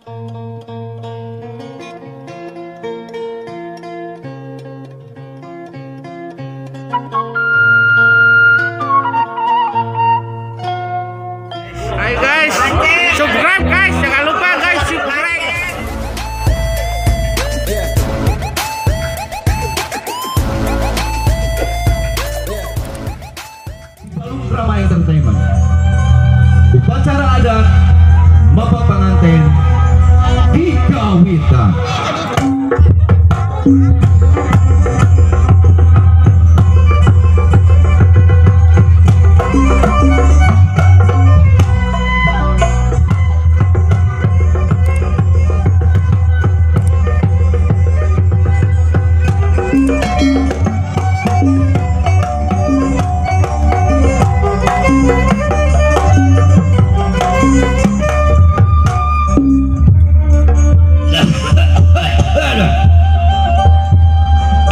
Hai guys, subscribe guys, jangan lupa guys subscribe. Balung Drama Entertainment. Upacara adat Bapak Pengantin dikawinkan.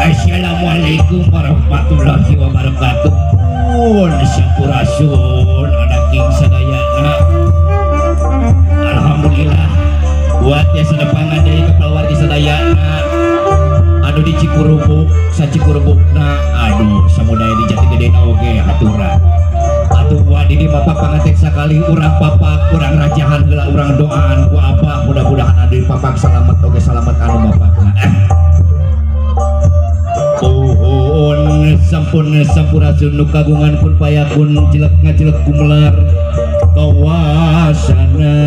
Assalamualaikum warahmatullahi wabarakatuh. Sampurasun anak king sadayana. Alhamdulillah buat ya sedepangan dari keluarga sadayana. Aduh di Cikurubuk, sacikurubukna. Aduh samudaya di Jatigedena oge aturan. Atuh buat di bapak panganten sakali urang papak, urang rajahan geula urang doaan ku abah mudah-mudahan adi papak selamat oge selamat anu bapakna. Sampun sampurasun nu kagungan pun payakun jelek ngajelek gumelar kawasana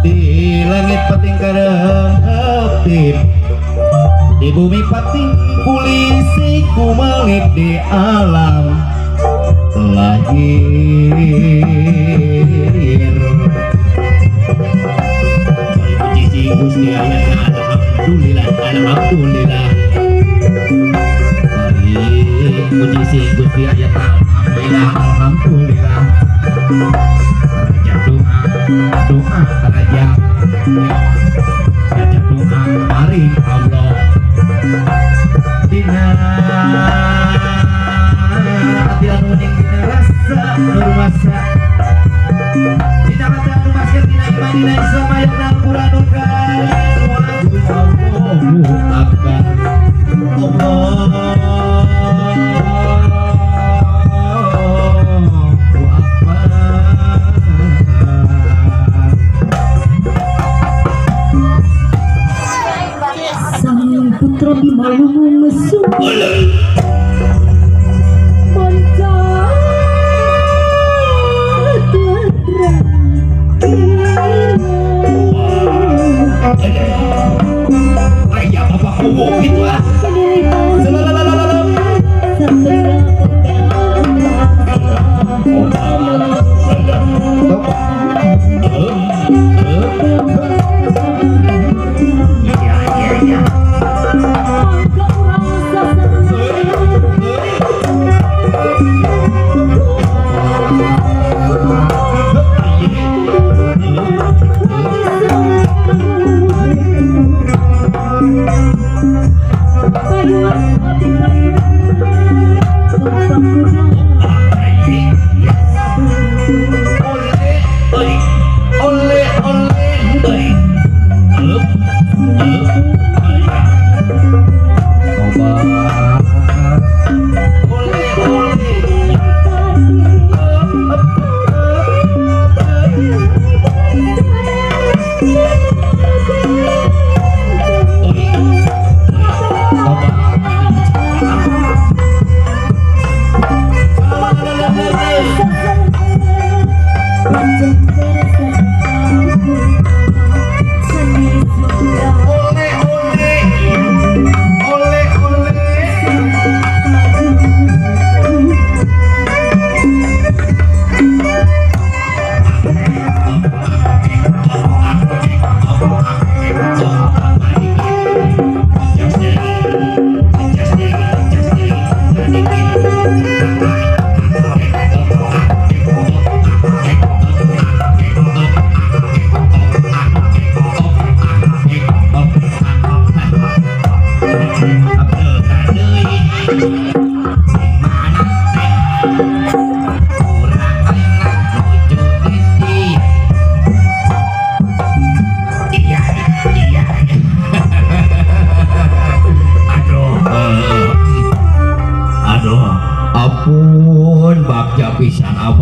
di langit pating karep di bumi pating pulisi kumalit di alam lahir. Puji Gusti Allah. Alhamdulillah, alhamdulillah. Baik, puji si Gusti ayat alhamdulillah, alhamdulillah. Raja doa, doa raja. Raja doa, mari Allah. Dina hati anu ning dina rasa nurmasa. Dina hati anu masker dina iman dina Islam ayat Al-Qur'an Allahu Akbar. Sang putra bimalumu mesum Raya bapak kubu gitu lah.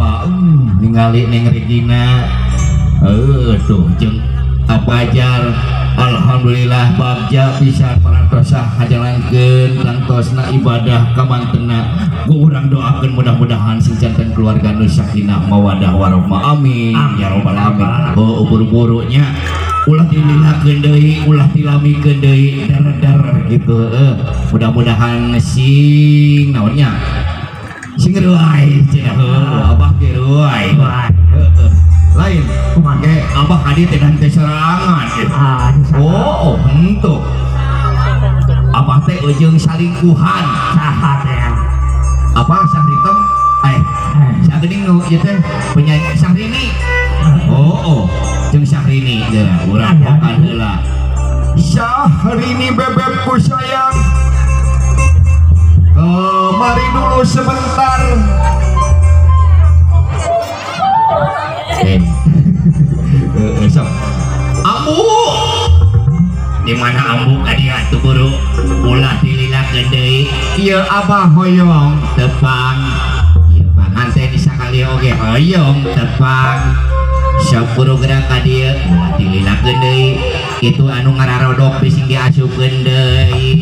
apa ningali Neng Regina tuh jeung Apajar alhamdulillah bagja bisa parantosa ngajalankeun kantosna ibadah ka mantena ku urang doakeun mudah-mudahan sing janten keluarga nu sakinah mawaddah warahmah amin ya rabbal alamin. Buru-burunya ulah dililahkeun deui ulah dilamikeun deui dar gitu mudah-mudahan sing naonnya sing ruai cenah abah ge ruai lain kumake abah hadir dan serangan oh untuk abah teh ujung salingkuhan saha teh apa sahritem sagening nu ieu teh penyanyi Syahrini oh jeung Syahrini teh urang pokan heula Syahrini bebekku sayang mari dulu sebentar sok ambu di mana ambu kadia tuh buru ulah dililakeun deui ieu abah hoyong tepang ieu panganten sakali oge hoyong tepang sok buru gerak kadia ulah dililakeun deui itu anu ngararodok bising diasupkeun deui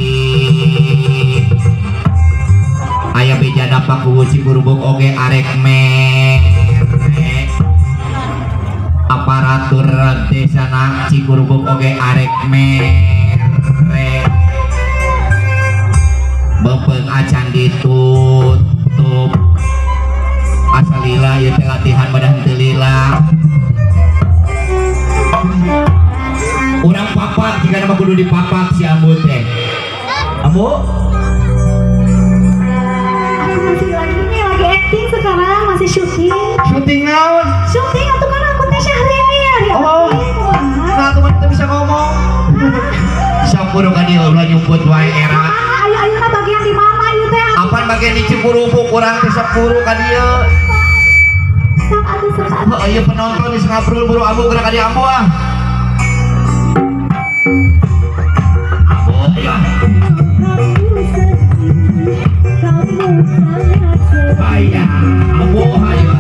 aya beja dapak ku Cikurubuk oge arek aparatur desana Cikurubuk oge arek mere bepeung acan ditutup asalila ieu teh latihan badan teu lila urang papat jika nama kudu dipapat si ambu teh ambu lagi acting sekarang masih syuting naon syuting atau kan aku teh Syahrini ya oh nah teman kita bisa ngomong sampurung ka dieu ulah nyumput wae era ayo bagian di mana ieu teh apaan bagian di Cikurubuk kurang teh sapuru ka dieu sok atuh ieu penonton geus ngabrul buru ambu gerak ka dieu ambu ah ambu ya Ayah, ambu ayo.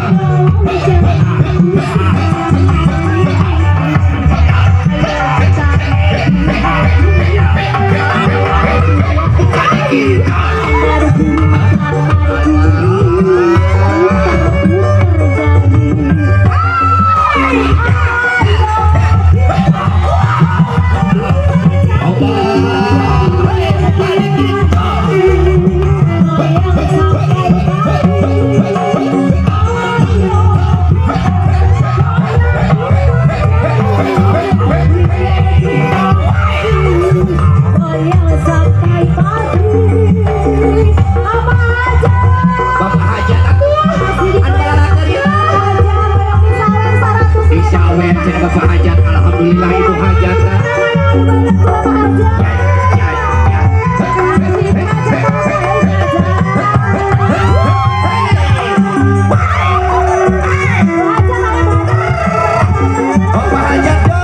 Bapak hajat, alhamdulillah itu hajat. Bapak hajat tuh.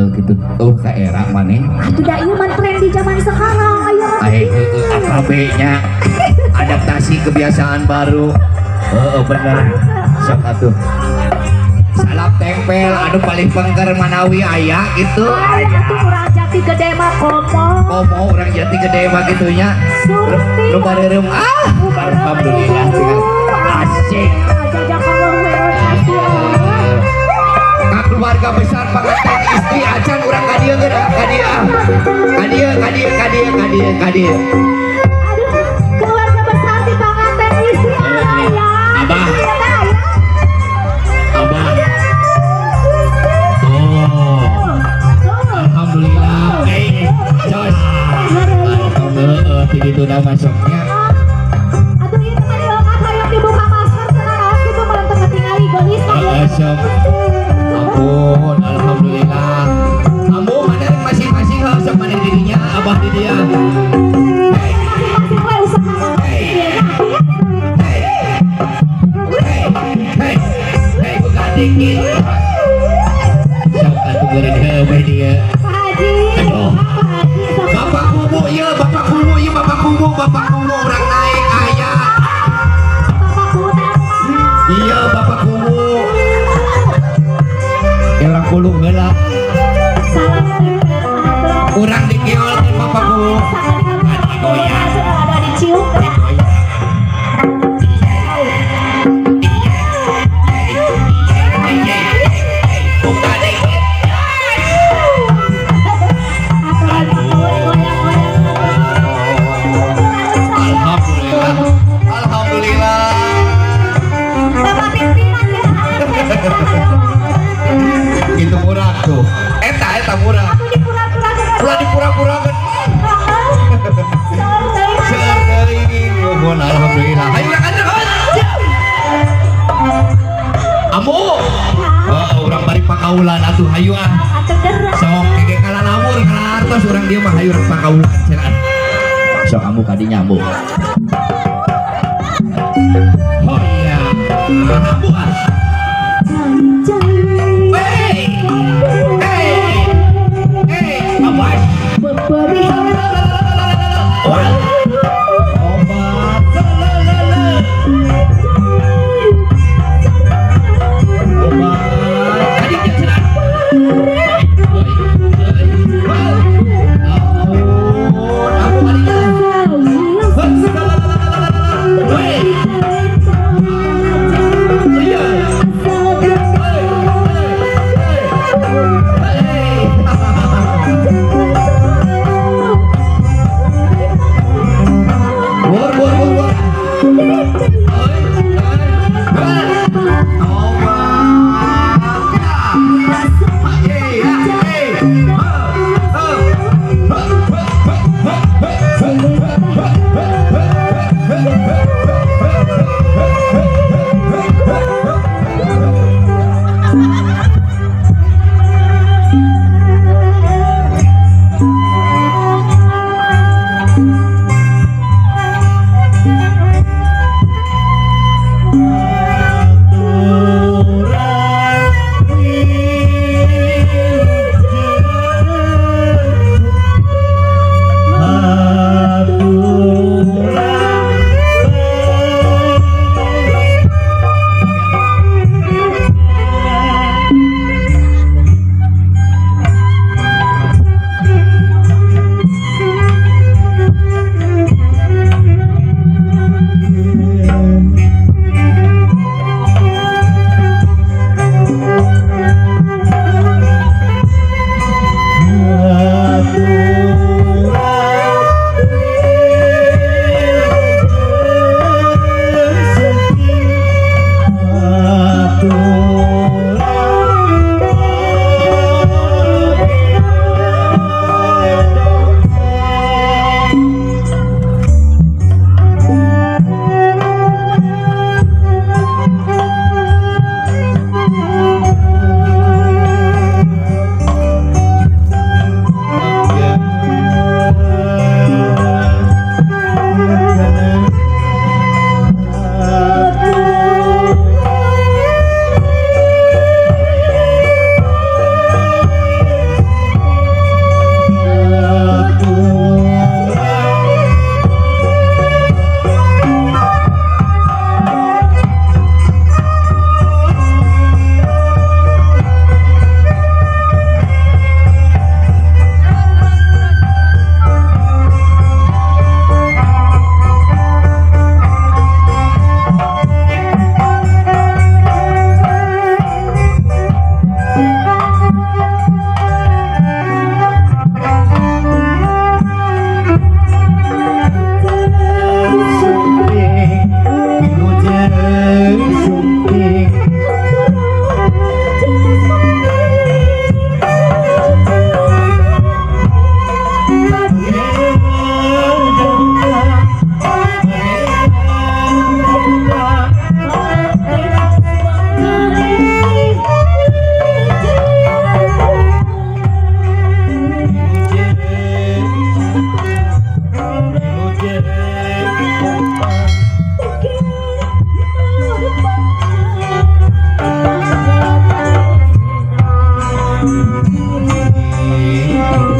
Gitu ka era maneh atuh da ieu mah tren di zaman sekarang ayo AKB-nya adaptasi kebiasaan baru bener sok atuh salap tempel anu paling pengker manawi aya gitu atuh urang jati gede mah komo urang jati gede mah gitunya lu bareureum alhamdulillah asik jajak Allah asik keluarga besar pengantin istri acan urang kadia geura kadia. Aduh, keluarga besar di pengantin istri ya. Abah. Alhamdulillah. Jos. Alhamdulillah begitu dah masuknya. Aduh ini mah diangkat hayang dibuka masker cenah gitu mah teu ketingali geulis Sok. Ampun, alhamdulillah. Kamu mana masing-masing harus mana dirinya, abah di dia. masing-masing we usaha Hei, buka dikit. Sok atuh beureun heuh dia. Pak Haji. Aduh. Bapak kubu urang naik aya. Bapak kuda. Iya bapak kubu. Orang kulung heula. Salam tempel. Urang dikiol teh bapak kubu. Goyang. Ada dicium teh. Buka dikit. Alhamdulillah. Bapak pimpinan ya. Itu murah tuh. Eta murah. Aku dipura-pura Ulah dipura-purakeun. Seueur teuing. Nuhun alhamdulillah. Hayu urang anjeun. Amu. Urang bari pakaulan atuh hayu ah. Sok kege kala lamur kala artos urang dieu mah hayu urang pakaulan cenah. Sok kamu kadinya ambu. Oh iya. Amu ah. Hey, awas. Obat selelele. Obat. Tadi dia cenah. Ampun, aku kadinya. Woi. Iya. Ih,